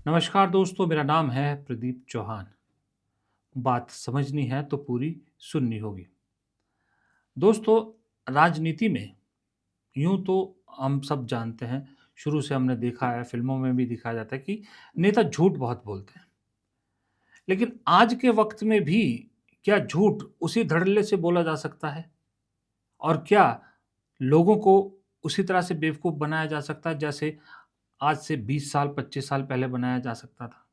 नमस्कार दोस्तों, मेरा नाम है प्रदीप चौहान। बात समझनी है तो पूरी सुननी होगी। दोस्तों, राजनीति में यूँ तो हम सब जानते हैं, शुरू से हमने देखा है, फ़िल्मों में भी दिखाया जाता है कि नेता झूठ बहुत बोलते हैं। लेकिन आज के वक़्त में भी क्या झूठ उसी धड़ल्ले से बोला जा सकता है? और क्या लोगों को उसी तरह से बेवकूफ़ बनाया जा सकता है जैसे आज से 20 साल, 25 साल पहले बनाया जा सकता था?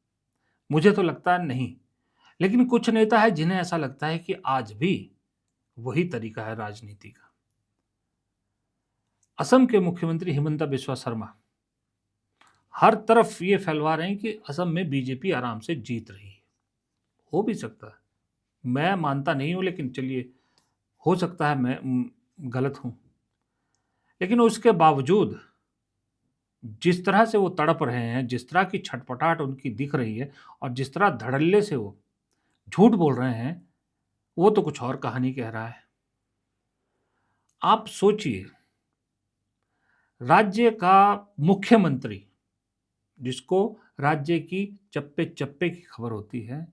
मुझे तो लगता है नहीं। लेकिन कुछ नेता हैं जिन्हें ऐसा लगता है कि आज भी वही तरीका है राजनीति का। असम के मुख्यमंत्री हिमंता बिस्वा शर्मा हर तरफ ये फैलवा रहे हैं कि असम में बीजेपी आराम से जीत रही है। हो भी सकता है, मैं मानता नहीं हूं, लेकिन चलिए, हो सकता है मैं गलत हूं। लेकिन उसके बावजूद जिस तरह से वो तड़प रहे हैं, जिस तरह की छटपटाहट उनकी दिख रही है और जिस तरह धड़ल्ले से वो झूठ बोल रहे हैं, वो तो कुछ और कहानी कह रहा है। आप सोचिए, राज्य का मुख्यमंत्री, जिसको राज्य की चप्पे-चप्पे की खबर होती है,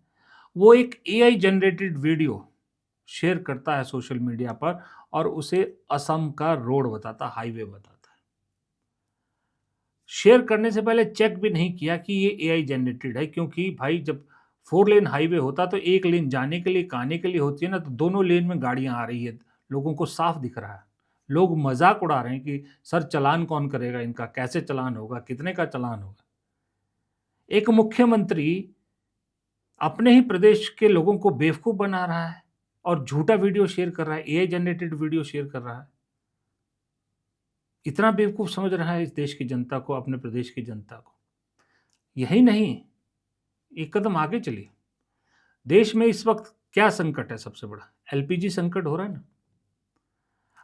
वो एक एआई जनरेटेड वीडियो शेयर करता है सोशल मीडिया पर और उसे असम का रोड बताता, हाईवे बताता है। शेयर करने से पहले चेक भी नहीं किया कि ये एआई जनरेटेड है, क्योंकि भाई जब 4 लेन हाईवे होता तो 1 लेन जाने के लिए, एक आने के लिए होती है ना, तो दोनों लेन में गाड़ियाँ आ रही है, लोगों को साफ दिख रहा है। लोग मज़ाक उड़ा रहे हैं कि सर चालान कौन करेगा इनका? कैसे चालान होगा? कितने का चालान होगा? एक मुख्यमंत्री अपने ही प्रदेश के लोगों को बेवकूफ़ बना रहा है और झूठा वीडियो शेयर कर रहा है, एआई जनरेटेड वीडियो शेयर कर रहा है। इतना बेवकूफ़ समझ रहा है इस देश की जनता को, अपने प्रदेश की जनता को। यही नहीं, एक कदम आगे चलिए। देश में इस वक़्त क्या संकट है सबसे बड़ा? एलपीजी संकट हो रहा है ना।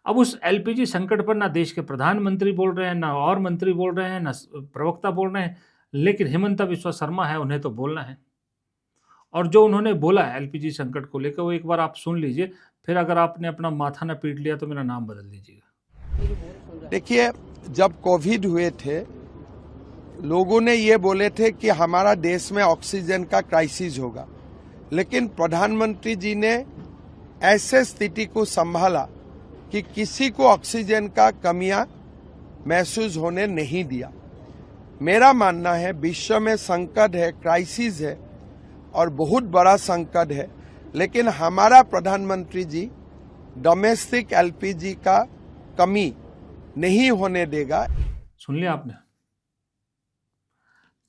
अब उस एलपीजी संकट पर ना देश के प्रधानमंत्री बोल रहे हैं, ना और मंत्री बोल रहे हैं, ना प्रवक्ता बोल रहे हैं, लेकिन हिमंता बिस्वा शर्मा है, उन्हें तो बोलना है। और जो उन्होंने बोला है एलपीजी संकट को लेकर, वो एक बार आप सुन लीजिए, फिर अगर आपने अपना माथा ना पीट लिया तो मेरा नाम बदल दीजिएगा। देखिए, जब कोविड हुए थे, लोगों ने ये बोले थे कि हमारा देश में ऑक्सीजन का क्राइसिस होगा, लेकिन प्रधानमंत्री जी ने ऐसे स्थिति को संभाला कि किसी को ऑक्सीजन का कमियां महसूस होने नहीं दिया। मेरा मानना है विश्व में संकट है, क्राइसिस है और बहुत बड़ा संकट है, लेकिन हमारा प्रधानमंत्री जी डोमेस्टिक एलपीजी का कमी नहीं होने देगा। सुन लिया आपने?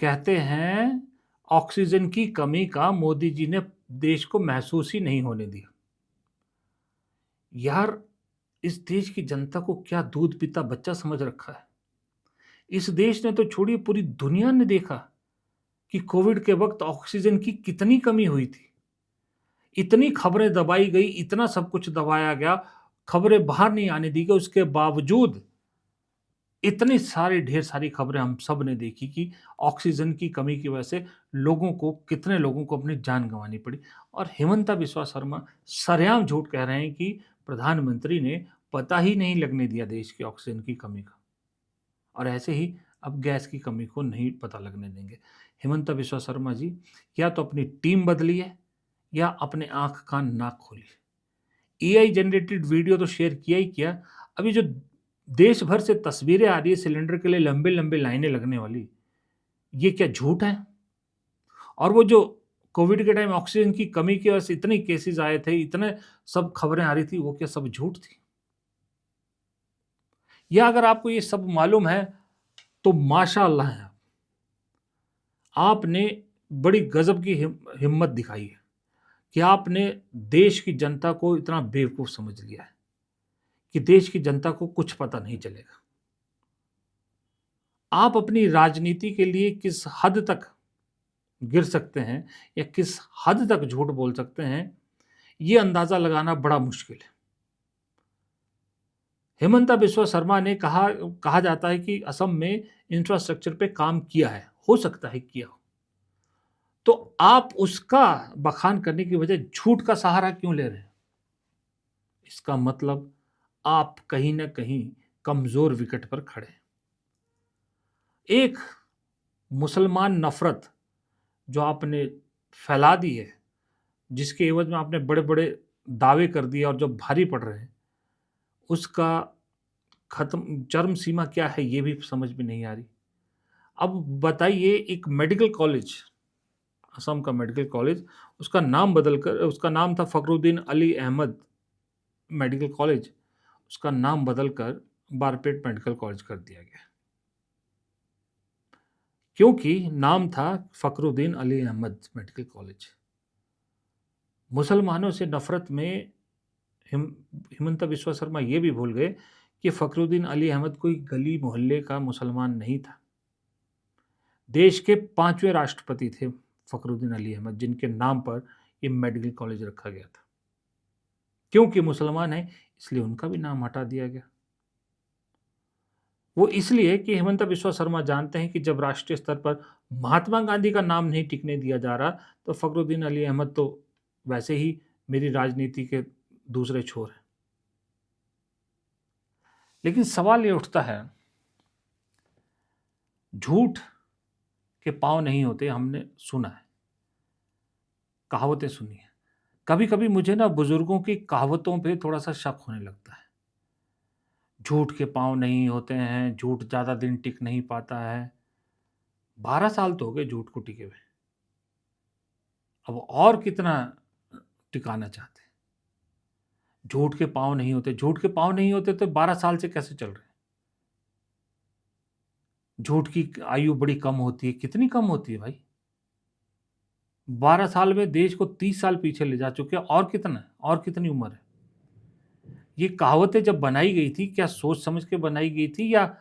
कहते हैं ऑक्सीजन की कमी का मोदी जी ने देश को महसूस ही नहीं होने दिया। यार, इस देश की जनता को क्या दूध पीता बच्चा समझ रखा है? इस देश ने तो छोड़िए, पूरी दुनिया ने देखा कि कोविड के वक़्त ऑक्सीजन की कितनी कमी हुई थी। इतनी खबरें दबाई गई, इतना सब कुछ दबाया गया, खबरें बाहर नहीं आने दी गई, उसके बावजूद इतनी सारी ढेर सारी खबरें हम सब ने देखी कि ऑक्सीजन की कमी की वजह से लोगों को, कितने लोगों को अपनी जान गँवानी पड़ी। और हिमंता बिस्वा शर्मा सरेआम झूठ कह रहे हैं कि प्रधानमंत्री ने पता ही नहीं लगने दिया देश की ऑक्सीजन की कमी का। और ऐसे ही अब गैस की कमी को नहीं पता लगने देंगे। हिमंता बिस्वा शर्मा जी, या तो अपनी टीम बदलिए या अपने आँख, कान, नाक खोलिए। एआई जनरेटेड वीडियो तो शेयर किया ही किया, अभी जो देश भर से तस्वीरें आ रही है सिलेंडर के लिए लंबे-लंबे लाइनें लगने वाली, ये क्या झूठ है? और वो जो कोविड के टाइम ऑक्सीजन की कमी की वजह से इतने केसेज़ आए थे, इतने सब खबरें आ रही थी, वो क्या सब झूठ थी? या अगर आपको ये सब मालूम है, तो माशाअल्लाह है। आपने बड़ी गज़ब की हिम्मत दिखाई है कि आपने देश की जनता को इतना बेवकूफ़ समझ लिया है कि देश की जनता को कुछ पता नहीं चलेगा। आप अपनी राजनीति के लिए किस हद तक गिर सकते हैं या किस हद तक झूठ बोल सकते हैं, ये अंदाज़ा लगाना बड़ा मुश्किल है। हिमंता बिस्वा शर्मा ने कहा कहा जाता है कि असम में इंफ्रास्ट्रक्चर पे काम किया है, हो सकता है किया हो। तो आप उसका बखान करने की बजाय झूठ का सहारा क्यों ले रहे हैं? इसका मतलब आप कहीं न कहीं कमज़ोर विकेट पर खड़े हैं। एक मुसलमान नफ़रत जो आपने फैला दी है, जिसके एवज़ में आपने बड़े-बड़े दावे कर दिए और जो भारी पड़ रहे हैं, उसका ख़त्म चरम सीमा क्या है ये भी समझ में नहीं आ रही। अब बताइए एक मेडिकल कॉलेज, असम का मेडिकल कॉलेज, उसका नाम था फ़खरुद्दीन अली अहमद मेडिकल कॉलेज, उसका नाम बदलकर बारपेट मेडिकल कॉलेज कर दिया गया। क्योंकि नाम था फ़खरुद्दीन अली अहमद मेडिकल कॉलेज। मुसलमानों से नफ़रत में हिम हिमंता बिस्वा शर्मा ये भी भूल गए कि फ़खरुद्दीन अली अहमद कोई गली मोहल्ले का मुसलमान नहीं था। देश के 5वें राष्ट्रपति थे फ़खरुद्दीन अली अहमद, जिनके नाम पर ये मेडिकल कॉलेज रखा गया था। क्योंकि मुसलमान हैं, इसलिए उनका भी नाम हटा दिया गया। वो इसलिए कि हिमंता बिस्वा शर्मा जानते हैं कि जब राष्ट्रीय स्तर पर महात्मा गांधी का नाम नहीं टिकने दिया जा रहा, तो फ़खरुद्दीन अली अहमद तो वैसे ही मेरी राजनीति के दूसरे छोर हैं। लेकिन सवाल ये उठता है, झूठ के पाँव नहीं होते, हमने सुना है, कहावतें सुनी हैं। कभी-कभी मुझे ना बुजुर्गों की कहावतों पे थोड़ा-सा शक होने लगता है। झूठ के पाँव नहीं होते हैं, झूठ ज़्यादा दिन टिक नहीं पाता है। 12 साल तो हो गए झूठ को टिके हुए। अब और कितना टिकाना चाहते हैं? झूठ के पाँव नहीं होते, झूठ के पाँव नहीं होते तो 12 साल से कैसे चल रहे हैं? झूठ की आयु बड़ी कम होती है, कितनी कम होती है भाई? 12 साल में देश को 30 साल पीछे ले जा चुके हैं, और कितना, और कितनी उम्र है? ये कहावतें जब बनाई गई थी, क्या सोच समझ के बनाई गई थी, या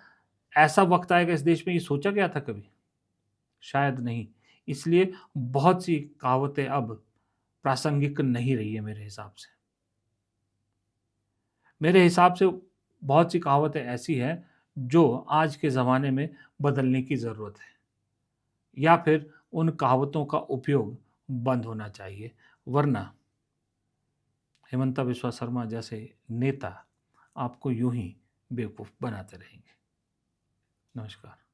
ऐसा वक़्त आएगा इस देश में ये सोचा गया था कभी? शायद नहीं। इसलिए बहुत सी कहावतें अब प्रासंगिक नहीं रही है मेरे हिसाब से। मेरे हिसाब से बहुत सी कहावतें ऐसी हैं जो आज के ज़माने में बदलने की ज़रूरत है, या फिर उन कहावतों का उपयोग बंद होना चाहिए, वरना हिमंता बिस्वा शर्मा जैसे नेता आपको यूं ही बेवकूफ़ बनाते रहेंगे। नमस्कार।